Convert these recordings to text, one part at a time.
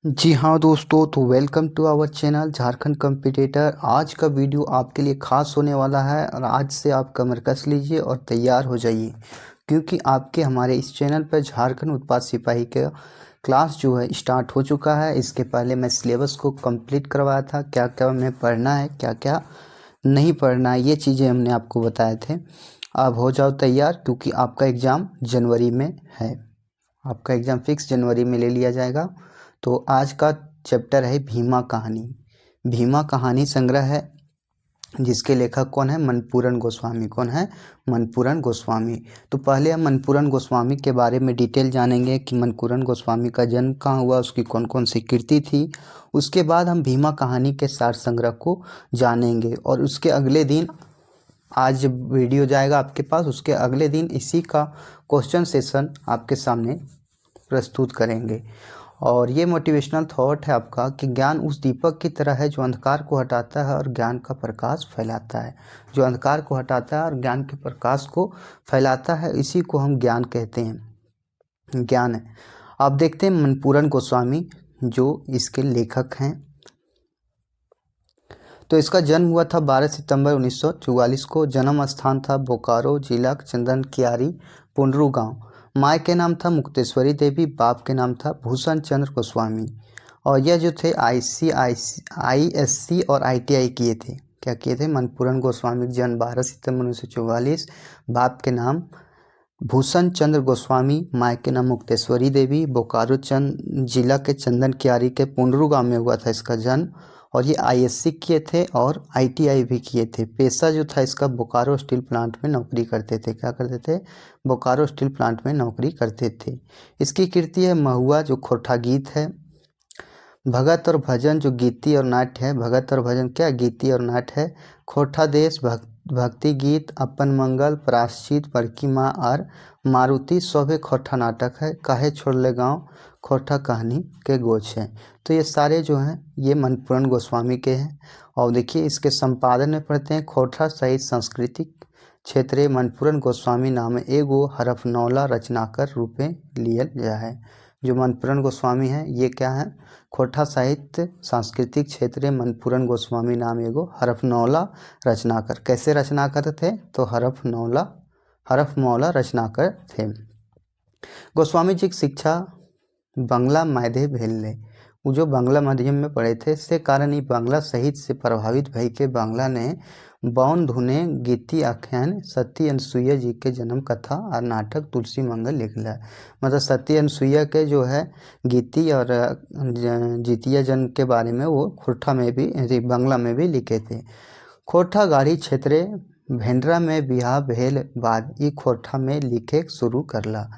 जी हाँ दोस्तों, तो welcome to our channel Jharkhand competitor. आज का वीडियो आपके लिए खास होने वाला है और आज से आप कमर कस लीजिए और तैयार हो जाइए, क्योंकि आपके हमारे इस चैनल पर झारखंड उत्पाद सिपाही का क्लास जो है स्टार्ट हो चुका है। इसके पहले मैं सिलेबस को कंप्लीट करवाया था, क्या क्या हमें पढ़ना है क्या क्या नहीं पढ़ना है, ये चीज़ें हमने आपको बताए थे। अब हो जाओ तैयार, क्योंकि आपका एग्ज़ाम जनवरी में है। आपका एग्ज़ाम फिक्स जनवरी में ले लिया जाएगा। तो आज का चैप्टर है भीमा कहानी। भीमा कहानी संग्रह है, जिसके लेखक कौन है? मनपूरन गोस्वामी। कौन है? मनपूरन गोस्वामी। तो पहले हम मनपूरन गोस्वामी के बारे में डिटेल जानेंगे कि मनपूरन गोस्वामी का जन्म कहाँ हुआ, उसकी कौन कौन सी कृति थी। उसके बाद हम भीमा कहानी के सार संग्रह को जानेंगे और उसके अगले दिन, आज वीडियो जाएगा आपके पास, उसके अगले दिन इसी का क्वेश्चन सेशन आपके सामने प्रस्तुत करेंगे। और ये मोटिवेशनल थॉट है आपका कि ज्ञान उस दीपक की तरह है जो अंधकार को हटाता है और ज्ञान का प्रकाश फैलाता है। जो अंधकार को हटाता है और ज्ञान के प्रकाश को फैलाता है, इसी को हम ज्ञान कहते हैं। ज्ञान है। आप देखते हैं मनपूरन गोस्वामी जो इसके लेखक हैं। तो इसका जन्म हुआ था 12 सितंबर 1944 को। जन्म स्थान था बोकारो जिला चंदन कियारी पुंडरू गांव। माँ के नाम था मुक्तेश्वरी देवी, बाप के नाम था भूषण चंद्र गोस्वामी। और यह जो थे ISC और ITI किए थे। क्या किए थे? मनपूरन गोस्वामी जन्म 12 सितंबर 1944, बाप के नाम भूषण चंद्र गोस्वामी, माँ के नाम मुक्तेश्वरी देवी, बोकारो जिला के चंदन कियारी के पुंडरू गांव में हुआ था इसका जन्म। और ये ISC किए थे और ITI भी किए थे। पेशा जो था इसका बोकारो स्टील प्लांट में नौकरी करते थे। क्या करते थे? बोकारो स्टील प्लांट में नौकरी करते थे। इसकी कृति है महुआ, जो खोटा गीत है। भगत और भजन, जो गीति और नाट्य है। भगत और भजन क्या? गीति और नाट्य है। खोटा देश, भक्ति गीत, अपन मंगल, प्राश्चित, बड़की माँ और मारुति सौभे खोटा नाटक है। काहे छोड़ले गाँव, खोटा कहानी के गोच है। तो ये सारे जो हैं ये मनपूरन गोस्वामी के हैं। और देखिए इसके संपादन में पढ़ते हैं, खोटा सहित सांस्कृतिक क्षेत्रे मनपूरन गोस्वामी नाम एगो हरफनौला रचनाकर रूपे लियल गया है। जो मनपूरन गोस्वामी हैं ये क्या है? खोटा साहित्य सांस्कृतिक क्षेत्र मनपूरन गोस्वामी नाम एगो हरफनौला रचनाकर। कैसे रचनाकर थे? तो हरफमौला रचनाकर थे। गोस्वामी जी की शिक्षा बंगला माध्यम भेलने, वो जो बांग्ला माध्यम में पढ़े थे, इसके कारण ही बांग्ला साहित्य से प्रभावित भई के बांग्ला ने बौन धुने, गीति आख्यान, सती अनसुईया जी के जन्म कथा और नाटक तुलसी मंगल लिखला। मतलब सती अनसुईया के जो है गीति और जितिया जन्म के बारे में वो खोटा में भी, बांग्ला में भी लिखे थे। खोटा गाड़ी क्षेत्रे भेंडरा में बिहार भेल बाद ई खोटा में लिखे शुरू करला।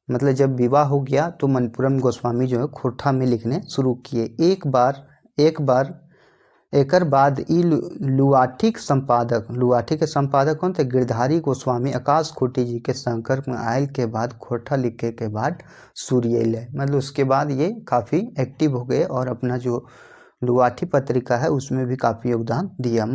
मतलब जब विवाह हो गया तो मनपूरन गोस्वामी जो है खोटा में लिखने शुरू किए। एक बार एकर बाद ई लुआठी के संपादक कौन थे? गिरधारी गोस्वामी आकाश खूटी जी के संपर्क में आयल के बाद खोटा लिखे के बाद सूर्यले, मतलब उसके बाद ये काफ़ी एक्टिव हो गए और अपना जो लुआठी पत्रिका है उसमें भी काफ़ी योगदान दिया।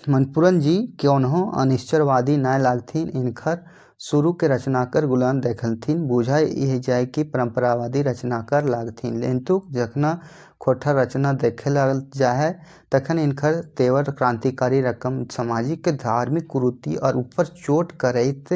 मनपूरन जी क्यों हो अनिश्चरवादी नाय लागथिन, इनकर शुरू के रचनाकर गुलाम देखलथिन, बुझा यह जाए कि परंपरावादी रचनाकार लागथिन। लेकिन जखना खोटा रचना देखे लग जाए तखन इनकर तेवर क्रांतिकारी रकम सामाजिक धार्मिक कुरीति और ऊपर चोट करैत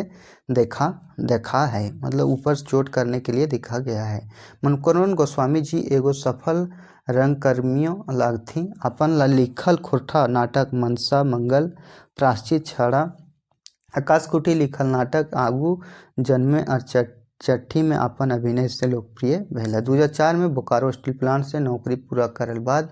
देखा है। मतलब ऊपर चोट करने के लिए दिखा गया है। मनपूरन गोस्वामी जी एगो सफल रंगकर्मियों लागथिन। अपन लिखल खोटा नाटक मनसा मंगल, प्राश्चित, छड़ा, आकाश खूटी लिखल नाटक आगू जन्मे और चट्ठी में अपन अभिनय से लोकप्रिय भेला। 2004 में बोकारो स्टील प्लांट से नौकरी पूरा करल बाद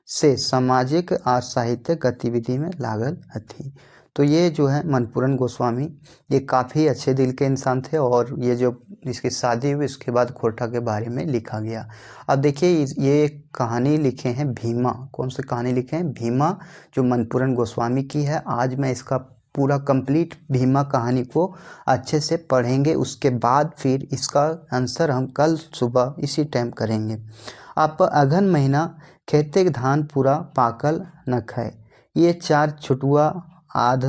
से सामाजिक और साहित्यिक गतिविधि में लागल हथी। तो ये जो है मनपूरन गोस्वामी, ये काफ़ी अच्छे दिल के इंसान थे। और ये जो इसकी शादी हुई उसके बाद खोटा के बारे में लिखा गया। अब देखिए ये कहानी लिखे हैं भीमा। कौन सी कहानी लिखे हैं? भीमा, जो मनपूरन गोस्वामी की है। आज मैं इसका पूरा कंप्लीट भीमा कहानी को अच्छे से पढ़ेंगे, उसके बाद फिर इसका आंसर हम कल सुबह इसी टाइम करेंगे। आप अघन महीना खेते के धान पूरा पाकल न खाए, ये 4 छुटुआ आध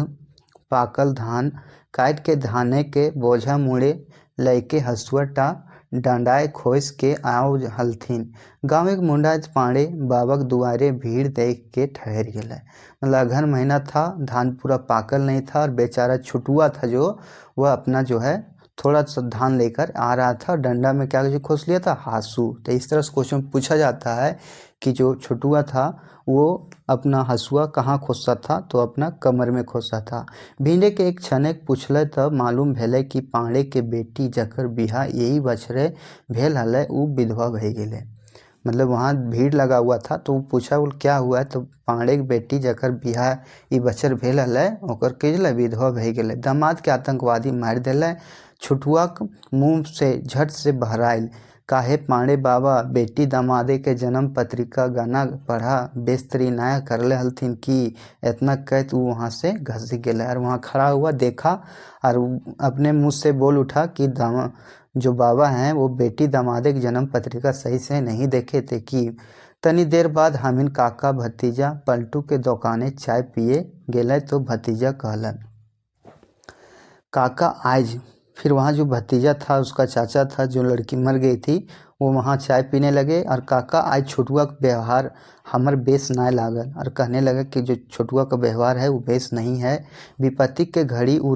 पाकल धान काट के धाने के बोझा मुड़े लैके हसुआ टा डांडाए खोस के आओ हलथिन। गाँव एक मुंडा पांडे बाबा के दुआरे भीड़ देख के ठहर गया। मतलब अगहन महीना था, धान पूरा पाकल नहीं था और बेचारा छुटुआ था जो वह अपना जो है थोड़ा सा धान लेकर आ रहा था। डंडा में क्या खोस लिया था, हासू। तो इस तरह से क्वेश्चन पूछा जाता है कि जो छुटुआ था वो अपना हसुआ कहाँ खोसा था, तो अपना कमर में खोसा था। भिंडे के एक छनेक पूछल तब मालूम भेले कि पांडे के बेटी जकर बिहा यही बछरे भेल हल उ विधवा भे गेले। मतलब वहाँ भीड़ लगा हुआ था तो वो पूछा बोल क्या हुआ है, तो पांडे के बेटी जकर बिहा ई बछर भेल हल ओकर के विधवा भे गेले। दामाद के आतंकवादी मार दिले। छुटुआ मुँह से झट से बहराइल, काहे पांडे बाबा बेटी दामादे के जन्म पत्रिका गाना पढ़ा बेस्तरी नया करले हलथिन कि इतना कहत वो वहाँ से घस गया और वहाँ खड़ा हुआ देखा और अपने मुँह से बोल उठा कि जो बाबा हैं वो बेटी दामादे की जन्म पत्रिका सही से नहीं देखे थे कि। तनी देर बाद हमीन काका भतीजा पलटू के दुकाने चाय पिए गेले तो भतीजा कहलन काका आज। फिर वहाँ जो भतीजा था उसका चाचा था जो लड़की मर गई थी वो वहाँ चाय पीने लगे और काका आज छुटुआ का व्यवहार हमर बेस ना लागल और कहने लगे कि जो छुटुआ का व्यवहार है वो बेस नहीं है। विपत्ति के घड़ी उ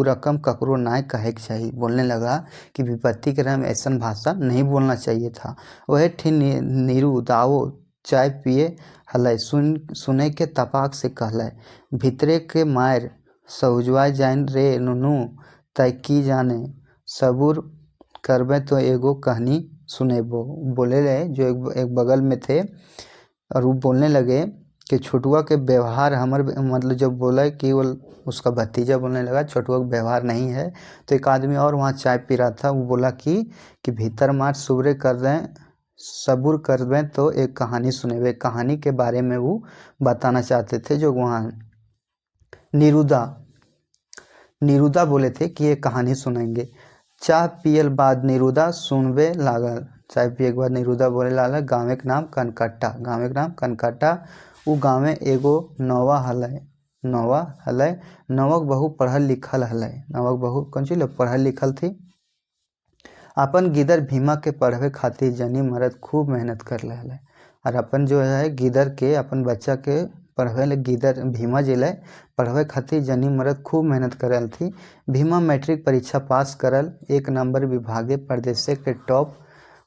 रकम ककरो ना कहे के चाहिए। बोलने लगा कि विपत्ति के रम ऐसा भाषा नहीं बोलना चाहिए था। वह ठिन नीरू दाओ चाय पिए हल सुने के तपाक से कहल भितरे के मायर सहुजवा जान रे नुनू तय की जाने सबूर करबे तो एगो कहानी सुनेबो। बोले रहे जो एक बगल में थे और वो बोलने लगे कि छुटुआ के व्यवहार हमर मतलब जब बोला कि वो उसका भतीजा बोलने लगा छुटुआ का व्यवहार नहीं है तो एक आदमी और वहाँ चाय पी रहा था वो बोला कि भीतर मार सुबरे कर दें सबूर कर दें तो एक कहानी सुनेबे। कहानी के बारे में वो बताना चाहते थे। जो वहाँ निरुदा बोले थे कि ये कहानी सुनेंगे। चाय पियल बाद निरुदा सुनबे लागल। चाय पिए के बाद निरुदा बोले लागल गाँव के नाम कनकट्टा। उ गाँव एगो नौवा हलै नवक बहु पढ़ल लिखल हलै। नवक बहु कौन चीज पढ़ल लिखल थी। अपन गिदर भीमा के पढ़वे खातिर जनी मर्द खूब मेहनत कर हलै और अपन जो है गिदर के अपन बच्चा के पढ़वे ले गिदर भीमा जिले पढ़वे खातिर जनी मर्द खूब मेहनत करल थी। भीमा मैट्रिक परीक्षा पास करल 1 नंबर विभागे प्रदेश के टॉप।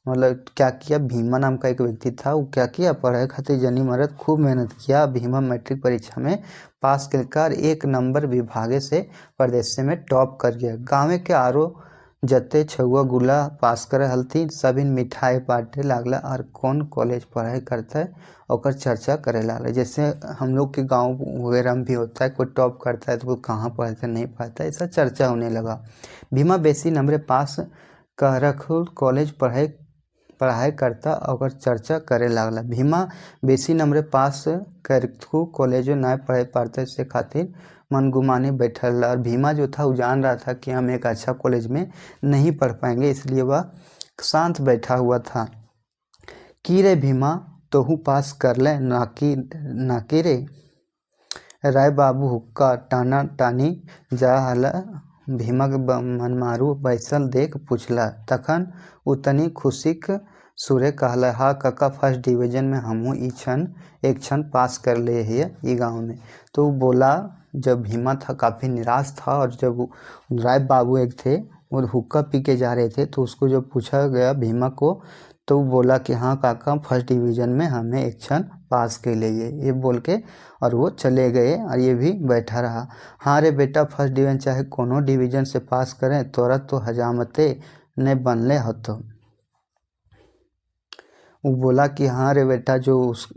मतलब क्या किया, भीमा नाम का एक व्यक्ति था वो क्या किया पढ़ाई खातिर जनी मर्द खूब मेहनत किया। भीमा मैट्रिक परीक्षा में पास कर 1 नंबर विभागे से प्रदेश में टॉप कर गया। गाँव के आरो जते छुआ गुला पास करे हलथिन सभी मिठाई बांटे लागला और कौन कॉलेज पढ़ाई करता है और चर्चा करे लागला। जैसे हम लोग के गांव वगैरह में भी होता है कोई टॉप करता है तो वो कहाँ पढ़ता है नहीं पढ़ता है ऐसा चर्चा होने लगा। भीमा बेसी नंबर पास कह रखुल कॉलेज पढ़ाई करता और चर्चा करे लागला। भीमा बेसी नंबर पास करखू कॉलेजो ना पढ़े पाते से खातिर मन गुमाने बैठल। और भीमा जो था वो जान रहा था कि हम एक अच्छा कॉलेज में नहीं पढ़ पाएंगे इसलिए वह शांत बैठा हुआ था। की रे भीमा तोहू पास कर ले नाकी रे। राय बाबू हुक्का टाना टानी जा हला भीमा के मनमारू बैसल देख पूछला। तखन उतनी खुशिक सुरे कहला हाँ काका फर्स्ट डिवीजन में हमहूँ एक क्षण पास कर ले है ये गाँव में। तो वो बोला जब भीमा था काफ़ी निराश था और जब राय बाबू एक थे वो हुक्का पी के जा रहे थे तो उसको जब पूछा गया भीमा को तो वो बोला कि हाँ काका फर्स्ट डिवीज़न में हमें एक क्षण पास के लिए ये बोल के और वो चले गए और ये भी बैठा रहा। हाँ रे बेटा फर्स्ट डिवीज़न चाहे कोनो डिवीज़न से पास करें तोरा तो हजामते ने बनले हो। तो वो बोला कि हाँ रे बेटा जो उस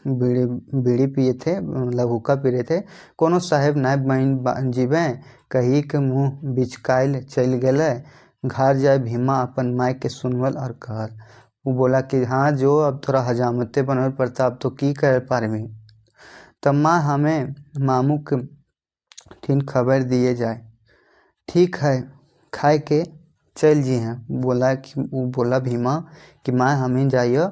बीड़ी पिए थे मतलब हुक्का पी रहे थे कोनो साहेब नायब बन जीवे कही के मुँह बिचकाइल चल गए घर जाए। भीमा अपन माई के सुनवल और कहल। वो बोला कि हाँ जो अब थोड़ा हजामते बनल पड़ता अब तो की कर पारमी। तब माँ हमें मामू के ठीक खबर दिए जाए। ठीक है खाए के चल जी हैं। बोला भीमा कि माँ हमें जाइए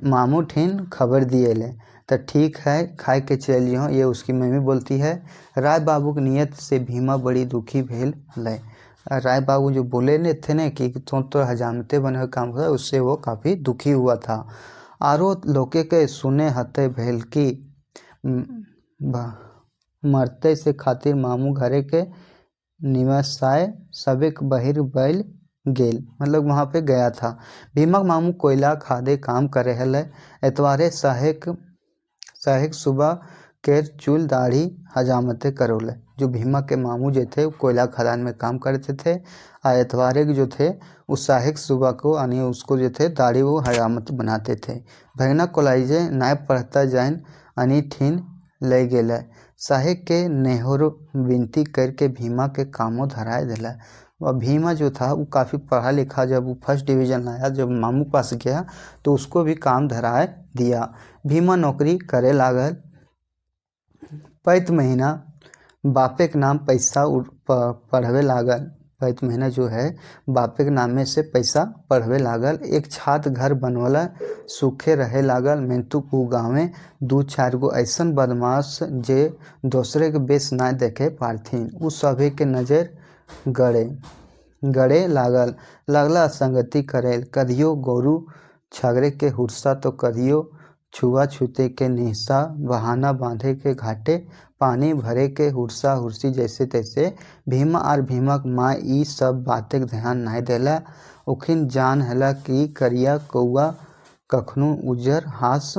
मामू ठीन खबर दिए ले। तो ठीक है खाए के चल जी ये उसकी मम्मी बोलती है। राय बाबू की नीयत से भीमा बड़ी दुखी भेल ले। राय बाबू जो बोले ने थे ने कि तो हजामते बने हुए काम हुआ, उससे वो काफ़ी दुखी हुआ था। आरो लोके के सुने हते भेल की मरते से खातिर मामू घरे के निवासाय सबेक बहिर बैल गेल, मतलब वहाँ पे गया था। भीमक मामू कोयला खादे काम करे हले। एतवारे साहेक सुबह केर चूल दाढ़ी हजामते करोले। जो भीमा के मामू जो थे कोयला खदान में काम करते थे, आ एतवारे के जो थे उस साहेक सुबह को यानी उसको जो थे दाढ़ी वो हजामत बनाते थे। भगना कोलाइजे नायब पढ़ता जाइन अनी ठीन ले गेला। साहेब के नेहरू विनती करके भीमा के कामों धराए दिला। और भीमा जो था वो काफ़ी पढ़ा लिखा, जब वो फर्स्ट डिवीज़न लाया, जब मामू पास गया तो उसको भी काम धराए दिया। भीमा नौकरी करे लागल। पैत महीना बापे के नाम पैसा पढ़वे लागल। पैत महीना जो है बापे के नामे से पैसा पढ़वे लागल। एक छात घर बनवला, सूखे रहे लागल। मेंतु को गाँवे 2-4 गो ऐसन बदमाश जे दूसरे के बेस ना देखे पारथिन, उ सभी के नज़र गड़े लागला संगति करे। कदियो गोरू छगड़े के हुरसा तो कदियो छुआ छूते के निहसा, बहाना बांधे के घाटे पानी भरे के हुरसा हुरसी जैसे तैसे। भीमा और भीमक माँ ई सब बातें ध्यान नहीं देला। उखिन जान हला कि करिया कौआ कखनू उजर हास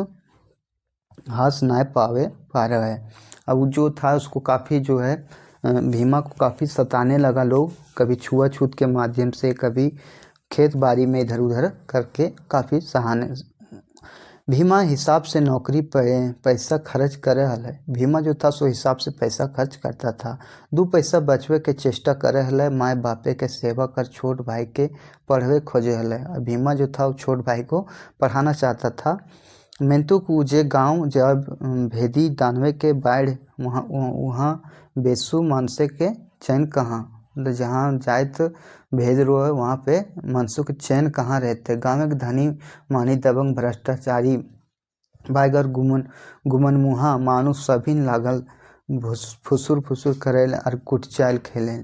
नहीं पा रहा है। अब जो था उसको काफ़ी जो है भीमा को काफ़ी सताने लगा लोग, कभी छुआछूत के माध्यम से, कभी खेत बाड़ी में इधर उधर करके काफ़ी सहाने। भीमा हिसाब से नौकरी पैसा खर्च करे हले। भीमा जो था सो हिसाब से पैसा खर्च करता था। 2 पैसा बचवे के चेष्टा करे हले। माए बापे के सेवा कर छोट भाई के पढ़वे खोजे हले। भीमा जो था वो छोट भाई को पढ़ाना चाहता था। मेंतु कूजे गांव जब भेदी दानवे के बाढ़ वहाँ बेसु मानसे के चैन कहाँ, मतलब जहाँ जायत भेज रो है वहाँ पे मनसु के चैन कहाँ रहते। गाँव के धनी मानी दबंग भ्रष्टाचारी बाइगर गुमन मुहा मानुष सभी लागल फुसुर फुसुर करेल और कुटचाल खेले।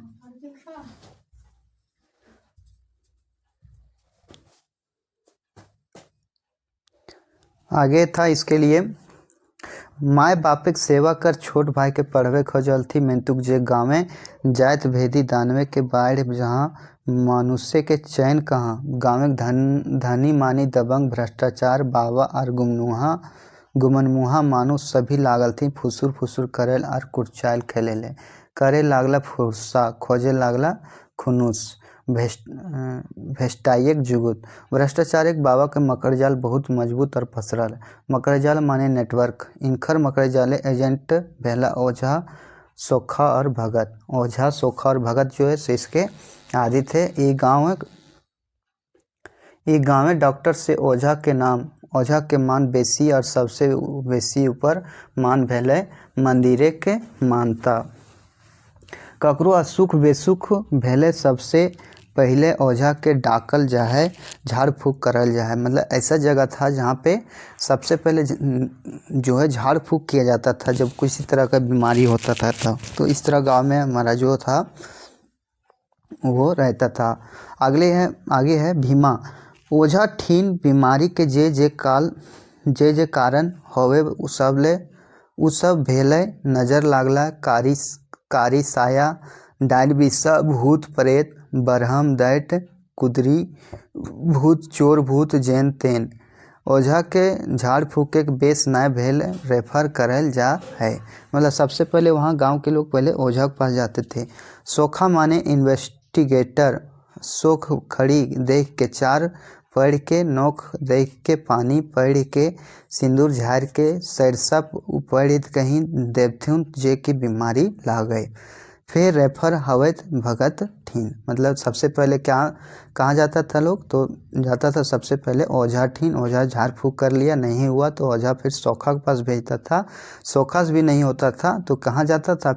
आगे था इसके लिए माए बापे के सेवा कर छोट भाई के पढ़वे खोजल थी। मेंतुक जे गाँवे जायत भेदी दानवे के बाढ़ जहाँ मनुष्य के चैन कहाँ। गाँव धनी मानी दबंग भ्रष्टाचार बाबा और गुमनमुहा मानुष सभी लागल थी फुसुर फुसुर करेल और कुटचाल खेले करे लागला फुरसा खोजे लागला खुनुस भेस्टाइक जुगुत। भ्रष्टाचार एक बाबा के मकर जाल बहुत मजबूत और पसरल। मकर जाल माने नेटवर्क। इनखर मकर जाले एजेंट पहला ओझा सोखा और भगत। ओझा सोखा और भगत जो है से इसके आदि थे। ये गाँव में डॉक्टर से ओझा के मान बेसी और सबसे बेसी ऊपर मान भैले मंदिरे के मानता। ककरो असुख बेसुख भैले सबसे पहले ओझा के डाकल जाए, झाड़ फूँक करल जाए। मतलब ऐसा जगह था जहाँ पे सबसे पहले जो है झाड़ फूँक किया जाता था जब किसी तरह का बीमारी होता था। तो इस तरह गांव में हमारा जो था वो रहता था। आगे है भीमा। ओझा ठीन बीमारी के जे कारण होवे उ सब भेले नजर लागला कारी साया डाल बिसा भूत प्रेत बरहम दैट कुदरी भूत चोर भूत जैन तेन। ओझा के झाड़ फूके के बेस नए भेल रेफर करल जा है। मतलब सबसे पहले वहाँ गांव के लोग पहले ओझा के पास जाते थे। सोखा माने इन्वेस्टिगेटर। सोख खड़ी देख के चार पढ़ के, नोख देख के पानी पढ़ के, सिंदूर झाड़ के, सरसा पढ़ कहीं देवथुन जे की बीमारी लाग गए। फिर रेफर हवैत भगत ठीन। मतलब सबसे पहले कहाँ जाता था लोग, तो जाता था सबसे पहले ओझा ठीन। ओझा झाड़ फूँक कर लिया, नहीं हुआ तो ओझा फिर सोखा के पास भेजता था। सोखा से भी नहीं होता था तो कहाँ जाता था,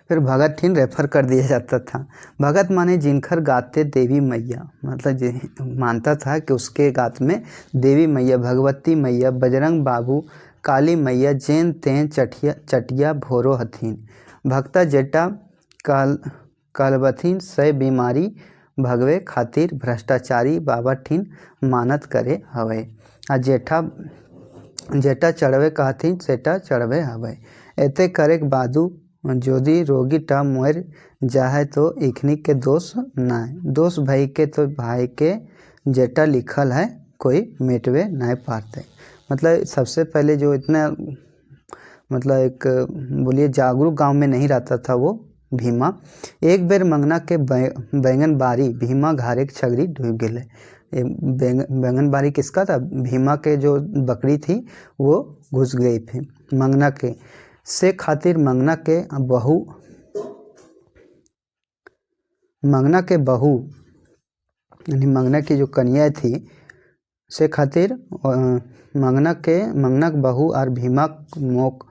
फिर भगत ठीन रेफर कर दिया जाता था। भगत माने जिनखर गाते देवी मैया, मतलब मानता था कि उसके गात में देवी मैया, भगवती मैया, बजरंग बाबू, काली मैया जेन तेन चटिया भोरो हथिन। भक्ता जेटा कहलबथिन सै बीमारी भगवे खातिर भ्रष्टाचारी बाबा ठीन मानत करे हवे। आ जेटा चढ़वे कहथिन सेटा चढ़वे हवे। एते करे के बादू यदि रोगी टा मर जाए तो इखनी के दोष नहीं, दोष भाई के तो भाई के जेटा लिखल है कोई मिटवे नहीं पाते। मतलब सबसे पहले जो इतना मतलब एक बोलिए जागरूक गांव में नहीं रहता था वो भीमा। एक बेर मंगना के बैंगन बारी भीमा घारे के छगरी डूब गए। बैंगन बारी किसका था? भीमा के जो बकरी थी वो घुस गई थी मंगना के से खातिर मंगना के बहू यानी मंगना की जो कन्या थी से खातिर मंगना के बहू और भीमा मोक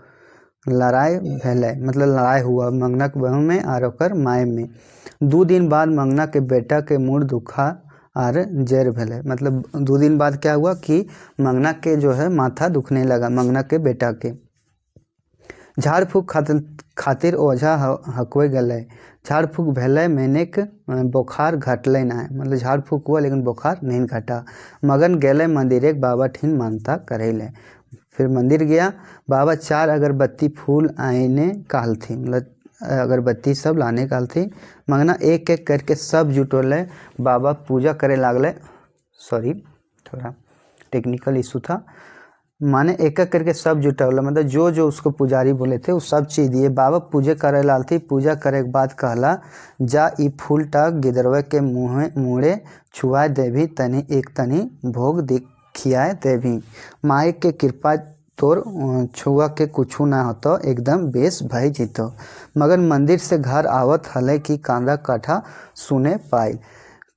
लड़ाई भेले। मतलब लड़ाई हुआ मंगना के बहू में और ओकर माय में। 2 दिन बाद मंगना के बेटा के मुँह दुखा और जर भेले। मतलब 2 दिन बाद क्या हुआ कि मंगना के जो है माथा दुखने लगा मंगना के बेटा के। झाड़ फूक खातिर ओझा हकवे गए। झाड़ फूक भेले मैंने बुखार घटले ना। मतलब झाड़ फूक हुआ लेकिन बुखार नहीं घटा। मगन गए मंदिर एक बाबा ठीन मानता करेले। फिर मंदिर गया, बाबा 4 अगरबत्ती फूल आने काल थी। मतलब अगरबत्ती सब लाने काल थी। मंगना एक एक करके सब जुटोले, बाबा पूजा करे लागले। सॉरी थोड़ा टेक्निकल इशू था। माने एक एक करके सब जुटवला, मतलब जो जो उसको पुजारी बोले थे वो सब चीज़ दिए। बाबा पूजे करे लाल थी। पूजा करे के बाद कहला जा ई फूल टा गिदरवे के मुँहे छुआ देवी, तनी एक तनी भोग खियाए देवी। माई के कृपा तोर छुआ के कुछ ना होतो, एकदम बेस भई जीतो। मगर मंदिर से घर आवत हले कि कांदा काठा सुने पाई।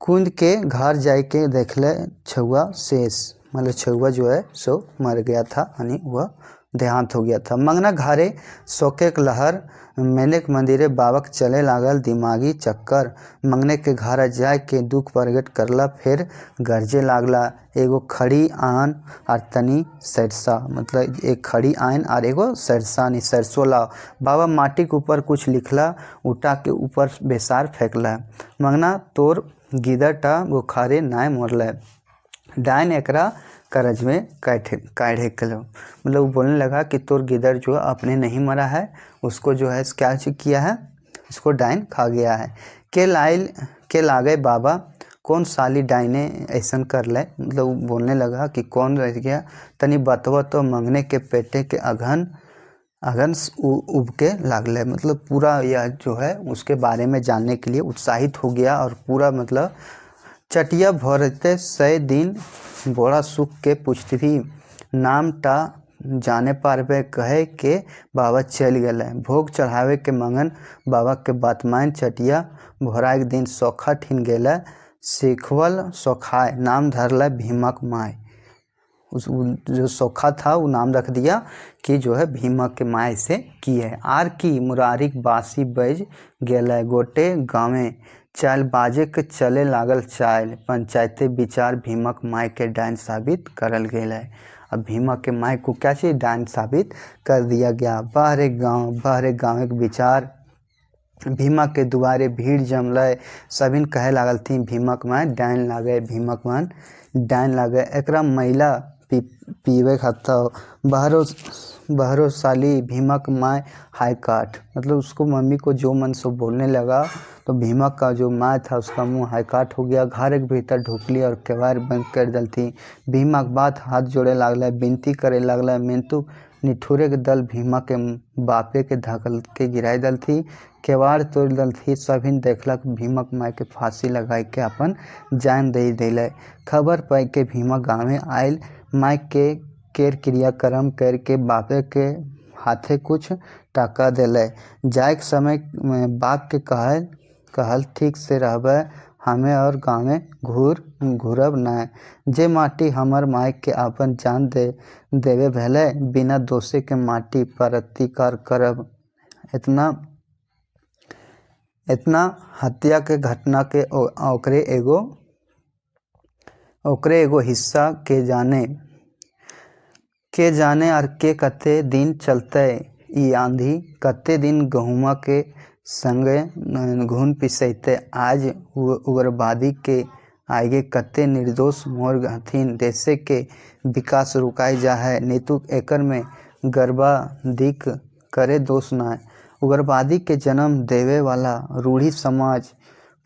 कुंद के घर जाए के देखले छुआ शेष। मतलब छुआ जो है सो मर गया था यानी वह देहांत हो गया था। मंगना घरे सोके के लहर मैंने के मंदिरे बाबक चले लागल दिमागी चक्कर। मंगने के घर जाए के दुख प्रगट करला, फिर गरजे लागला एगो खड़ी आन और तनी सरसा। मतलब एक खड़ी आन और एगो सरसा नहीं सरसों लाओ। बाबा माटी के ऊपर कुछ लिखला, उठा के ऊपर बेसार फेंकला। मंगना तोर गिदर टा बुखारे नाय मोरला, डायन एकरा करज में काढ़े कलो। मतलब वो बोलने लगा कि तोर गिदर जो अपने नहीं मरा है, उसको जो है क्या किया है, इसको डायन खा गया है। के लागे बाबा कौन साली डायने ऐसन कर ले। मतलब बोलने लगा कि कौन रह गया, तनी बतवा तो मंगने के पेटे के अगन उब के लागले। मतलब पूरा यह जो है उसके बारे में जानने के लिए उत्साहित हो गया और पूरा मतलब चटिया भरते 100 दिन बोरा सुख के पूछती नाम टा जाने पारबे कहे के बाबा चल गए। भोग चढ़ावे के मंगन बाबा के बात मान चटिया भोरा एक दिन सोखा ठीन गेला। सिखवल सोखाए नाम धरला भीमक माय। उस जो सोखा था वो नाम रख दिया कि जो है भीमक के माय से की है। आर की मुरारिक बासी बज गेला गोटे गाँवे, चाल बाजे के चले लागल चाल। पंचायते विचार भीमक माय के डायन साबित करल गया। अब भीमक के माय को क्या चाहिए, डायन साबित कर दिया गया। बाहरे गाँव एक विचार भीमक के दुआरे भीड़ जमल। सबिन कहे लागल थी भीमक माय डायन लागे, भीमक मान डायन लागे। एकरा महिला पीवे खाता बहरो साली भीमक माय हाई काट। मतलब उसको मम्मी को जो मन सो बोलने लगा तो भीमक का जो माँ था उसका मुंह हाई काट हो गया। घर के भीतर ढुकली और केवाड़ बंद कर दल थी। भीमक बात हाथ जोड़े लागल, विनती करे लागल, मिंतु निठुरे के दल भीमक के बापे के धकल के गिराई दल थी, केवाड़ तोड़ दल थी। सभिन देखलक भीमक माय के फांसी लगाई के अपन जान दे दिले। खबर पाई के भीमक गाँव में आयल, माय के केर क्रियाक्रम करके बापे के हाथे कुछ टाका दिले। जाए के समय बाप के कहल ठीक से रहबे हमें और गाँव में घूरब न। जे माटी हमर माय के अपन जान देवे भले, बिना दोषे के माटी प्रतिकार करब। इतना हत्या के घटना के ओकरे एगो हिस्सा के जाने और के कते दिन चलते ई आंधी, कते दिन गहुमा के संगे घून पिसैते आज उग्रवादी के आगे कते निर्दोष मोर हथिन। देशे के विकास रुकाई जा है नीतु एकर में गर्भाधिक करे दोष न। उग्रवादी के जन्म देवे वाला रूढ़ी समाज,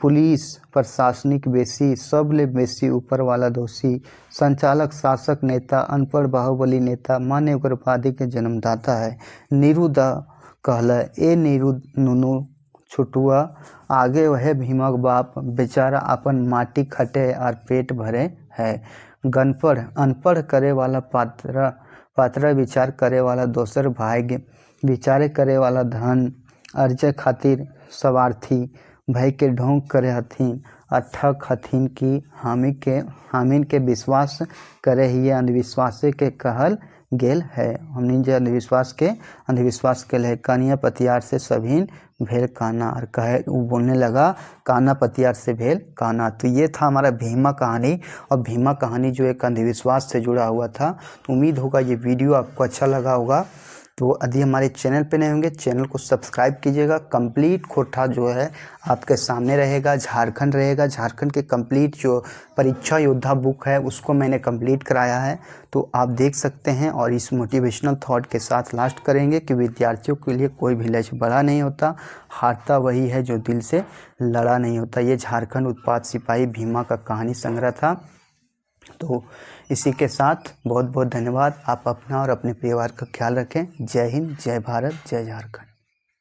पुलिस प्रशासनिक बेसी सबले बेसी ऊपर वाला दोषी, संचालक शासक नेता अनपढ़ बाहुबली नेता माने उग्रवादी के जन्मदाता है। नीरू द कहल ए नीरू नुनू छुटुआ आगे वह भीमक बाप बेचारा अपन माटी खटे और पेट भरे है। गनपढ़ अनपढ़ करे वाला पात्रा विचार करे वाला दोसर भाग्य विचारे करे वाला धन अर्जे खातिर स्वार्थी भय के ढोंग करे हथिन। ठग हथिन की हामिन के विश्वास करे ही अंधविश्वासे के कहल गेल है। हमने जो अंधविश्वास के है। कानिया पतियार से सभी भेल काना और कहे वो बोलने लगा काना पतियार से भेल काना। तो ये था हमारा भीमा कहानी। और भीमा कहानी जो एक अंधविश्वास से जुड़ा हुआ था। तो उम्मीद होगा ये वीडियो आपको अच्छा लगा होगा। तो यदि हमारे चैनल पे नए होंगे चैनल को सब्सक्राइब कीजिएगा। कंप्लीट कोटा जो है आपके सामने रहेगा, झारखंड रहेगा। झारखंड के कंप्लीट जो परीक्षा योद्धा बुक है उसको मैंने कंप्लीट कराया है, तो आप देख सकते हैं। और इस मोटिवेशनल थॉट के साथ लास्ट करेंगे कि विद्यार्थियों के लिए कोई भी लक्ष्य बड़ा नहीं होता, हारता वही है जो दिल से लड़ा नहीं होता। ये झारखंड उत्पाद सिपाही भीमा का कहानी संग्रह था। तो इसी के साथ बहुत बहुत धन्यवाद। आप अपना और अपने परिवार का ख्याल रखें। जय हिंद, जय भारत, जय झारखंड।